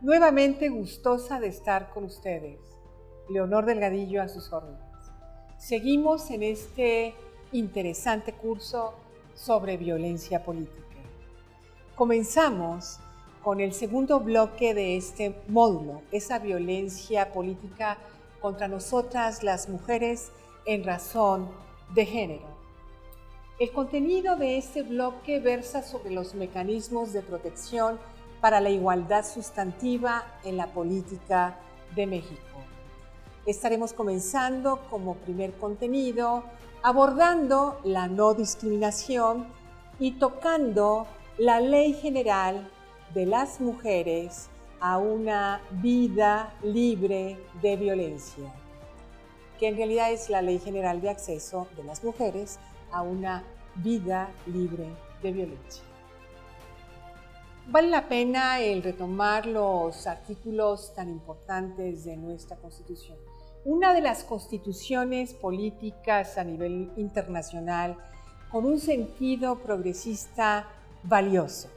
Nuevamente gustosa de estar con ustedes. Leonor Delgadillo a sus órdenes. Seguimos en este interesante curso sobre violencia política. Comenzamos con el segundo bloque de este módulo, esa violencia política contra nosotras las mujeres en razón de género. El contenido de este bloque versa sobre los mecanismos de protección para la igualdad sustantiva en la política de México. Estaremos comenzando como primer contenido abordando la no discriminación y tocando la Ley General de las Mujeres a una vida libre de violencia, que en realidad es la Ley General de Acceso de las Mujeres a una vida libre de violencia. Vale la pena el retomar los artículos tan importantes de nuestra Constitución. Una de las constituciones políticas a nivel internacional con un sentido progresista valioso,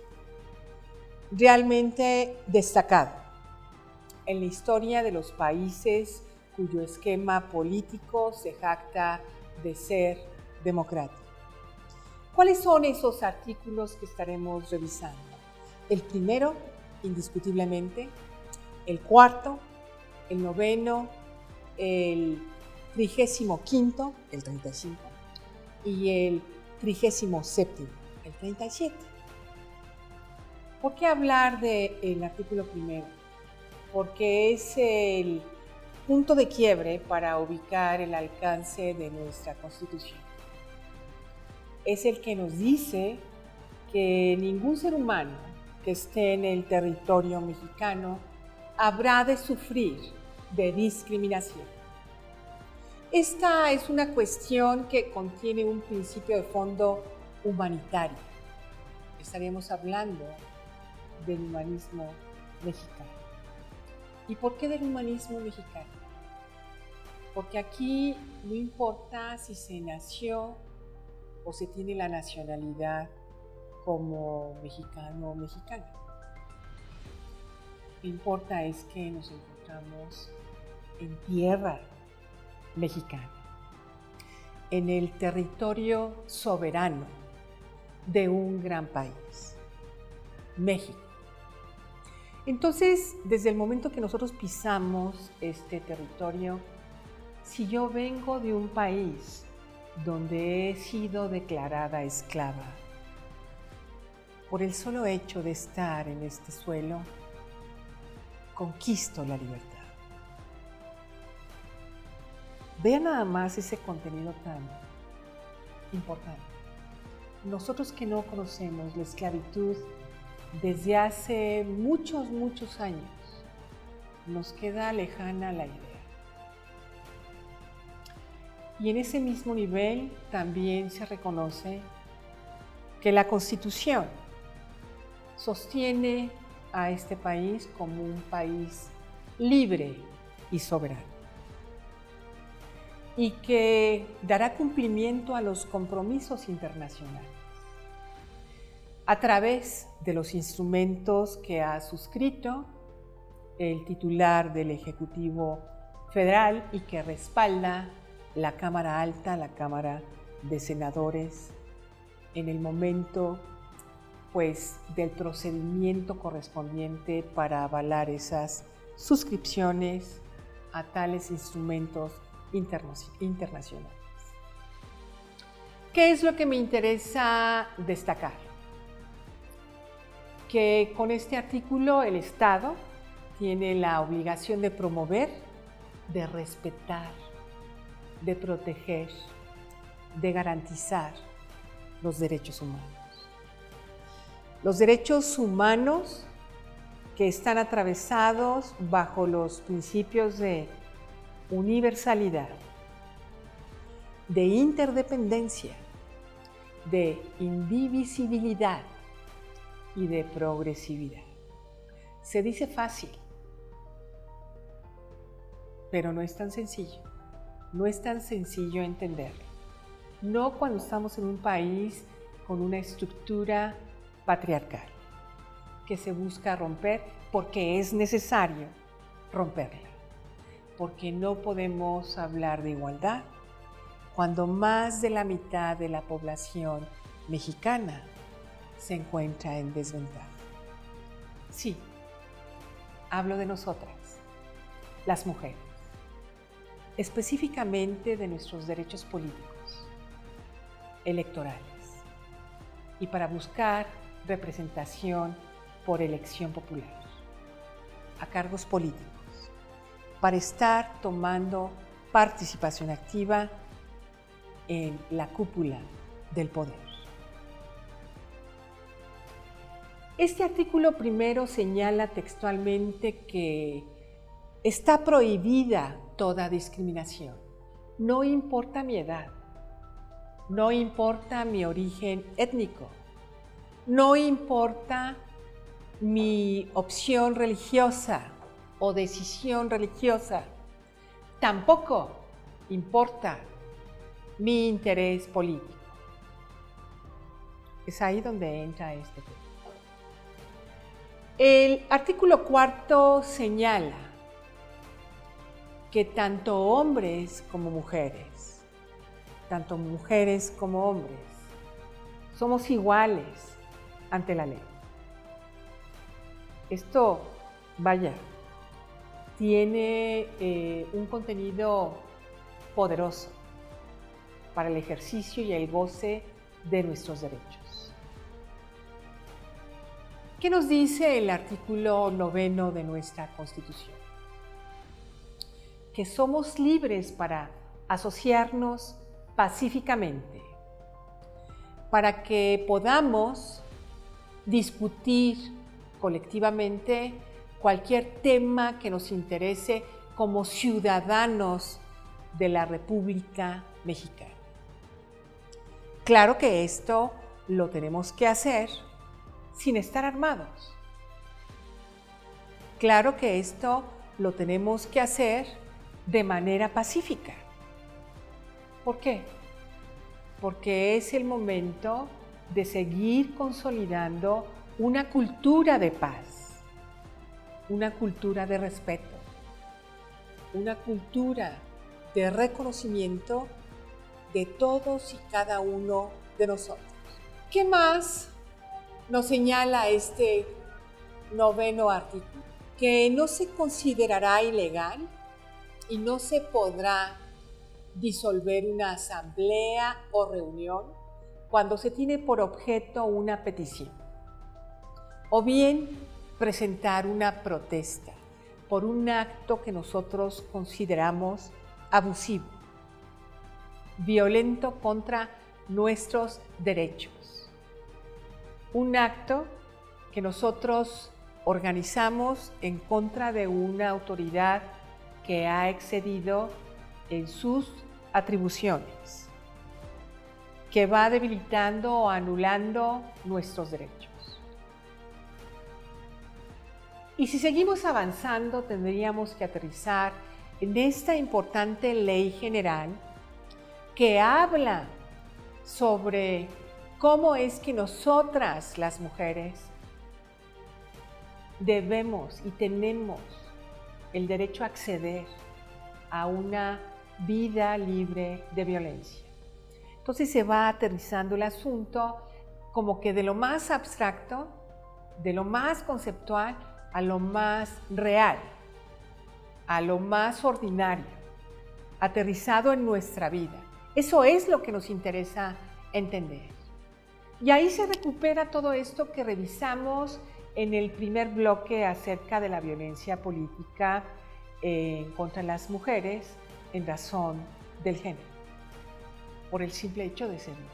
realmente destacado en la historia de los países cuyo esquema político se jacta de ser democrático. ¿Cuáles son esos artículos que estaremos revisando? El primero, indiscutiblemente, el cuarto, el noveno, el 35º, el 35, y el 37º, el 37. ¿Por qué hablar del artículo primero? Porque es el punto de quiebre para ubicar el alcance de nuestra Constitución. Es el que nos dice que ningún ser humano que esté en el territorio mexicano habrá de sufrir de discriminación. Esta es una cuestión que contiene un principio de fondo humanitario. Estaríamos hablando del humanismo mexicano. ¿Y por qué del humanismo mexicano? Porque aquí no importa si se nació o se tiene la nacionalidad como mexicano o mexicana. Lo que importa es que nos encontramos en tierra mexicana, en el territorio soberano de un gran país, México. Entonces, desde el momento que nosotros pisamos este territorio, si yo vengo de un país donde he sido declarada esclava, por el solo hecho de estar en este suelo, conquisto la libertad. Vean nada más ese contenido tan importante. Nosotros que no conocemos la esclavitud desde hace muchos años, nos queda lejana la idea. Y en ese mismo nivel también se reconoce que la Constitución sostiene a este país como un país libre y soberano, y que dará cumplimiento a los compromisos internacionales a través de los instrumentos que ha suscrito el titular del Ejecutivo Federal y que respalda la Cámara Alta, la Cámara de Senadores, en el momento del procedimiento correspondiente para avalar esas suscripciones a tales instrumentos internacionales. ¿Qué es lo que me interesa destacar? Que con este artículo el Estado tiene la obligación de promover, de respetar, de proteger, de garantizar los derechos humanos. Los derechos humanos que están atravesados bajo los principios de universalidad, de interdependencia, de indivisibilidad y de progresividad. Se dice fácil, pero no es tan sencillo. No es tan sencillo entenderlo. No cuando estamos en un país con una estructura patriarcal. que se busca romper porque es necesario romperla. Porque no podemos hablar de igualdad cuando más de la mitad de la población mexicana se encuentra en desventaja. Sí, hablo de nosotras, las mujeres, específicamente de nuestros derechos políticos, electorales, y para buscar representación por elección popular, a cargos políticos, para estar tomando participación activa en la cúpula del poder. Este artículo primero señala textualmente que está prohibida toda discriminación. No importa mi edad, no importa mi origen étnico, no importa mi opción religiosa o decisión religiosa, tampoco importa mi interés político. Es ahí donde entra este tema. El artículo 4 señala que tanto hombres como mujeres, tanto mujeres como hombres, somos iguales ante la ley. Esto, vaya, tiene un contenido poderoso para el ejercicio y el goce de nuestros derechos. ¿Qué nos dice el artículo 9 de nuestra Constitución? Que somos libres para asociarnos pacíficamente, para que podamos discutir colectivamente cualquier tema que nos interese como ciudadanos de la República Mexicana. Claro que esto lo tenemos que hacer sin estar armados. Claro que esto lo tenemos que hacer de manera pacífica. ¿Por qué? Porque es el momento de seguir consolidando una cultura de paz, una cultura de respeto, una cultura de reconocimiento de todos y cada uno de nosotros. ¿Qué más nos señala este 9 artículo? Que no se considerará ilegal y no se podrá disolver una asamblea o reunión cuando se tiene por objeto una petición, o bien presentar una protesta por un acto que nosotros consideramos abusivo, violento contra nuestros derechos. Un acto que nosotros organizamos en contra de una autoridad que ha excedido en sus atribuciones, que va debilitando o anulando nuestros derechos. Y si seguimos avanzando, tendríamos que aterrizar en esta importante ley general que habla sobre cómo es que nosotras, las mujeres, debemos y tenemos el derecho a acceder a una vida libre de violencia. Entonces se va aterrizando el asunto como que de lo más abstracto, de lo más conceptual, a lo más real, a lo más ordinario, aterrizado en nuestra vida. Eso es lo que nos interesa entender. Y ahí se recupera todo esto que revisamos en el primer bloque acerca de la violencia política contra las mujeres en razón del género, por el simple hecho de ser mujeres.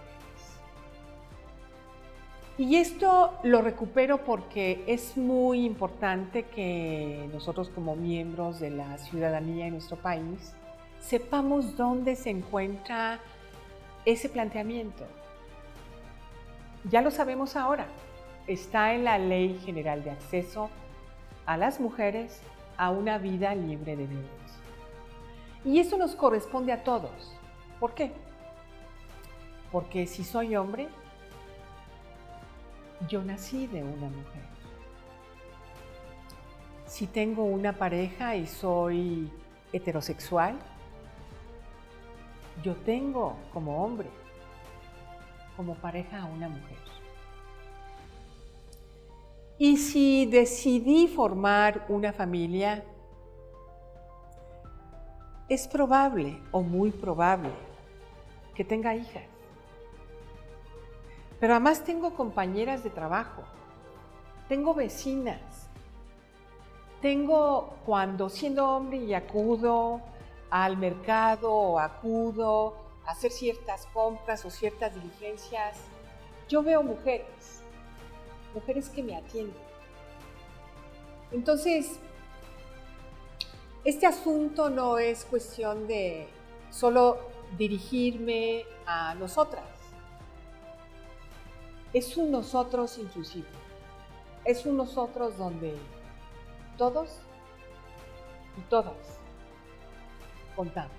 Y esto lo recupero porque es muy importante que nosotros como miembros de la ciudadanía en nuestro país sepamos dónde se encuentra ese planteamiento. Ya lo sabemos ahora, está en la Ley General de Acceso a las Mujeres a una vida libre de violencia. Y eso nos corresponde a todos. ¿Por qué? Porque si soy hombre, yo nací de una mujer. si tengo una pareja y soy heterosexual, yo tengo como hombre, como pareja a una mujer. Y si decidí formar una familia, es probable o muy probable que tenga hijas. Pero además tengo compañeras de trabajo, tengo vecinas, tengo cuando siendo hombre y acudo al mercado o acudo a hacer ciertas compras o ciertas diligencias, yo veo mujeres que me atienden. Entonces, este asunto no es cuestión de solo dirigirme a nosotras. Es un nosotros inclusivo. Es un nosotros donde todos y todas contamos.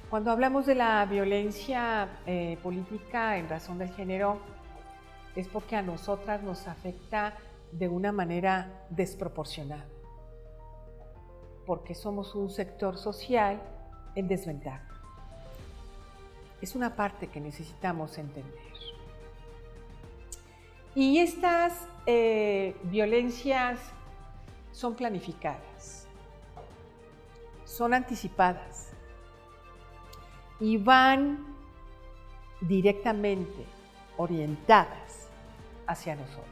Cuando hablamos de la violencia política en razón del género, es porque a nosotras nos afecta de una manera desproporcionada, porque somos un sector social en desventaja. Es una parte que necesitamos entender. Y estas violencias son planificadas, son anticipadas y van directamente orientadas hacia nosotros.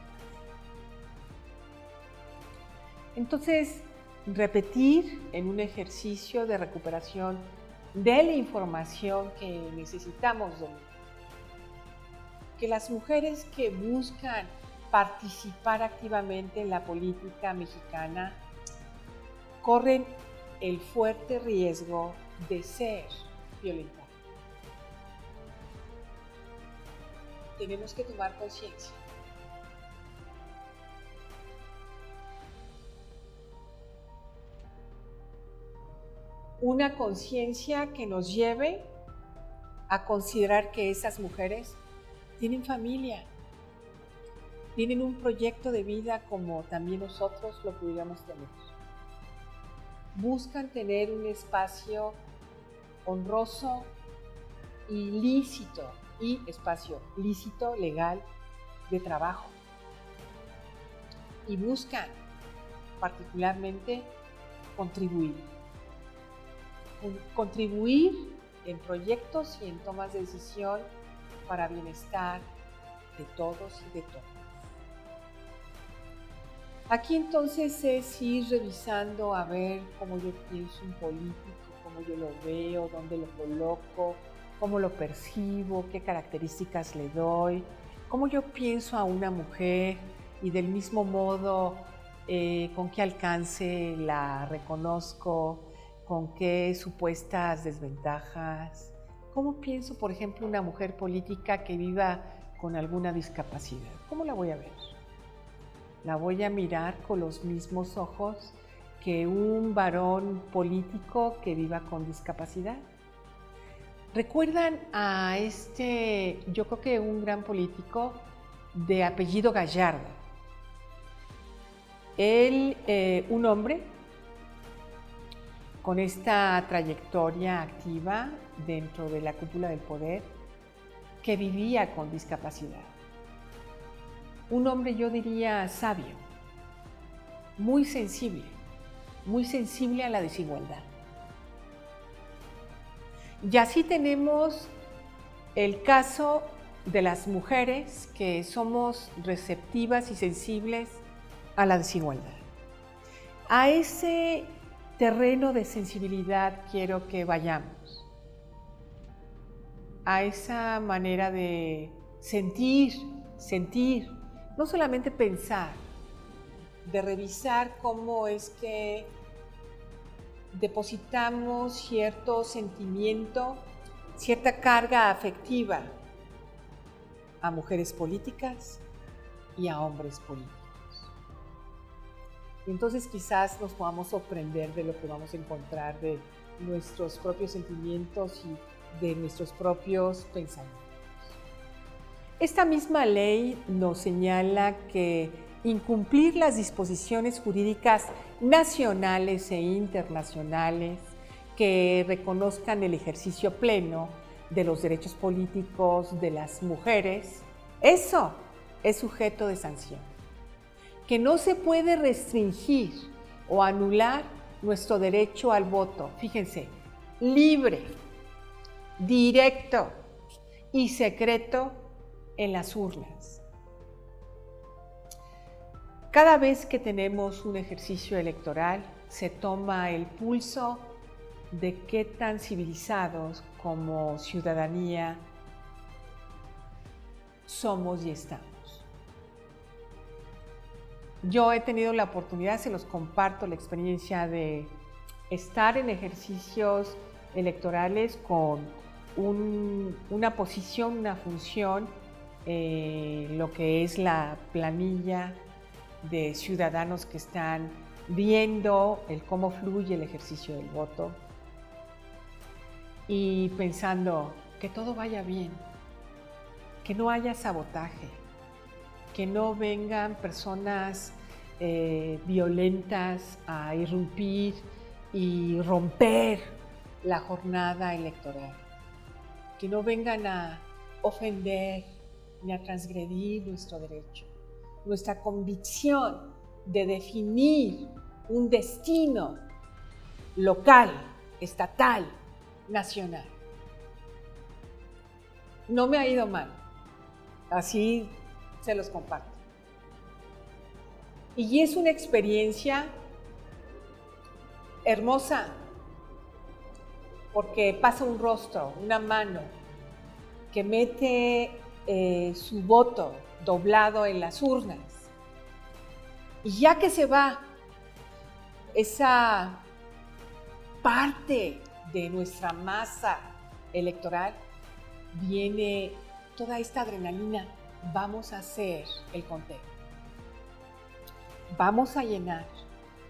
Entonces, repetir en un ejercicio de recuperación de la información que necesitamos dominar. Que las mujeres que buscan participar activamente en la política mexicana corren el fuerte riesgo de ser violentadas. Tenemos que tomar conciencia. Una conciencia que nos lleve a considerar que esas mujeres tienen familia, tienen un proyecto de vida como también nosotros lo pudiéramos tener. Buscan tener un espacio honroso y lícito, y espacio lícito, legal, de trabajo. Y buscan particularmente contribuir en proyectos y en tomas de decisión para bienestar de todos y de todas. Aquí entonces es ir revisando a ver cómo yo pienso un político, cómo yo lo veo, dónde lo coloco, cómo lo percibo, qué características le doy, cómo yo pienso a una mujer y del mismo modo con qué alcance la reconozco, con qué supuestas desventajas. ¿Cómo pienso, por ejemplo, una mujer política que viva con alguna discapacidad? ¿Cómo la voy a ver? ¿La voy a mirar con los mismos ojos que un varón político que viva con discapacidad? ¿Recuerdan a yo creo que un gran político de apellido Gallardo? Él, un hombre con esta trayectoria activa dentro de la cúpula del poder, que vivía con discapacidad. Un hombre, yo diría, sabio, muy sensible a la desigualdad. Y así tenemos el caso de las mujeres que somos receptivas y sensibles a la desigualdad. A ese terreno de sensibilidad quiero que vayamos, a esa manera de sentir, no solamente pensar, de revisar cómo es que depositamos cierto sentimiento, cierta carga afectiva a mujeres políticas y a hombres políticos. Y entonces quizás nos podamos sorprender de lo que vamos a encontrar de nuestros propios sentimientos y de nuestros propios pensamientos. Esta misma ley nos señala que incumplir las disposiciones jurídicas nacionales e internacionales que reconozcan el ejercicio pleno de los derechos políticos de las mujeres, eso es sujeto de sanción. Que no se puede restringir o anular nuestro derecho al voto, fíjense, libre, directo y secreto en las urnas. Cada vez que tenemos un ejercicio electoral, se toma el pulso de qué tan civilizados como ciudadanía somos y estamos. Yo he tenido la oportunidad, se los comparto, la experiencia de estar en ejercicios electorales con una posición, una función, lo que es la planilla de ciudadanos que están viendo el cómo fluye el ejercicio del voto y pensando que todo vaya bien, que no haya sabotaje, que no vengan personas violentas a irrumpir y romper la jornada electoral, que no vengan a ofender ni a transgredir nuestro derecho, nuestra convicción de definir un destino local, estatal, nacional. No me ha ido mal, así se los comparto. Y es una experiencia hermosa, porque pasa un rostro, una mano, que mete su voto doblado en las urnas. Y ya que se va esa parte de nuestra masa electoral, viene toda esta adrenalina. Vamos a hacer el conteo. Vamos a llenar.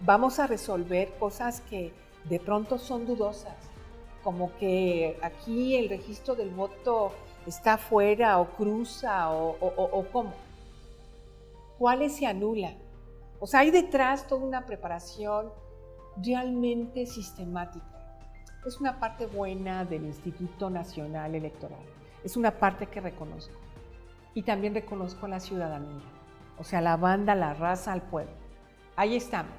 Vamos a resolver cosas que de pronto son dudosas, como que aquí el registro del voto está fuera o cruza o cómo. ¿Cuáles se anulan? O sea, hay detrás toda una preparación realmente sistemática. Es una parte buena del Instituto Nacional Electoral. Es una parte que reconozco. Y también reconozco a la ciudadanía. O sea, la banda, la raza, al pueblo. Ahí estamos.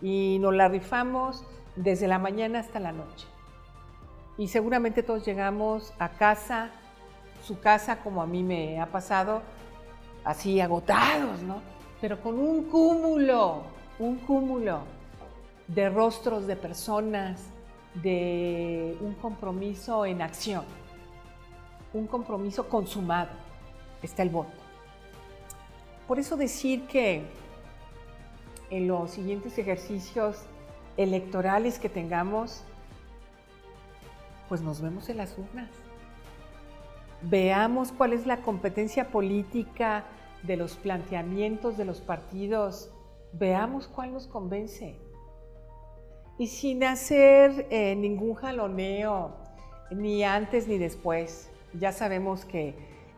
Y nos la rifamos desde la mañana hasta la noche. Y seguramente todos llegamos a casa, su casa, como a mí me ha pasado, así agotados, ¿no? Pero con un cúmulo de rostros de personas, de un compromiso en acción, un compromiso consumado. Está el voto. Por eso decir que en los siguientes ejercicios electorales que tengamos, pues nos vemos en las urnas. Veamos cuál es la competencia política de los planteamientos de los partidos, veamos cuál nos convence. Y sin hacer ningún jaloneo, ni antes ni después. Ya sabemos que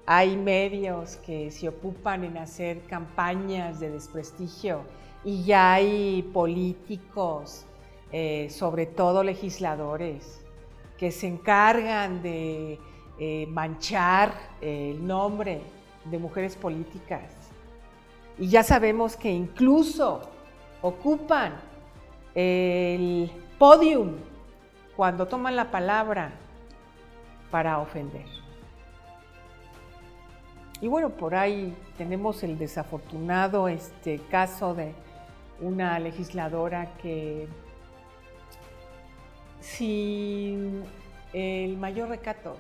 hay medios que se ocupan en hacer campañas de desprestigio y ya hay políticos, sobre todo legisladores, que se encargan de manchar el nombre de mujeres políticas. Y ya sabemos que incluso ocupan el podium cuando toman la palabra para ofender. Y bueno, por ahí tenemos el desafortunado caso de una legisladora que sin el mayor recato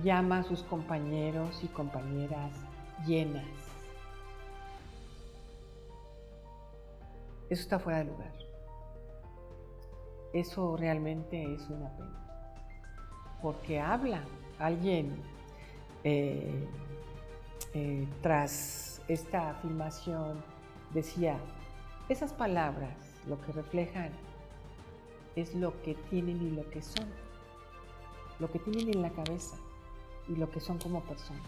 llama a sus compañeros y compañeras llenas. Eso está fuera de lugar. Eso realmente es una pena. Porque habla alguien tras esta afirmación, decía, esas palabras lo que reflejan es lo que tienen y lo que son, lo que tienen en la cabeza y lo que son como personas.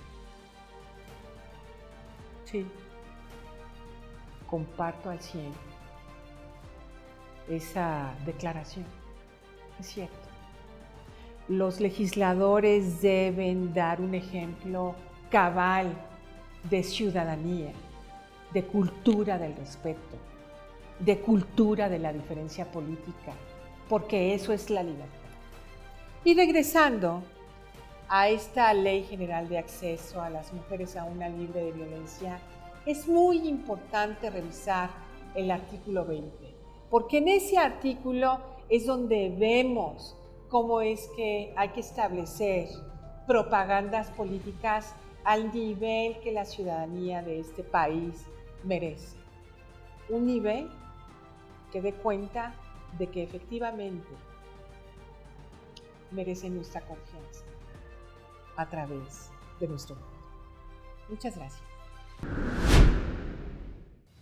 Sí, comparto al 100 esa declaración. Es cierto. Los legisladores deben dar un ejemplo cabal de ciudadanía, de cultura del respeto, de cultura de la diferencia política, porque eso es la libertad. Y regresando a esta Ley General de Acceso a las Mujeres a una Libre de Violencia, es muy importante revisar el artículo 20, porque en ese artículo es donde vemos cómo es que hay que establecer propagandas políticas al nivel que la ciudadanía de este país merece. Un nivel que dé cuenta de que efectivamente merece nuestra confianza a través de nuestro voto. Muchas gracias.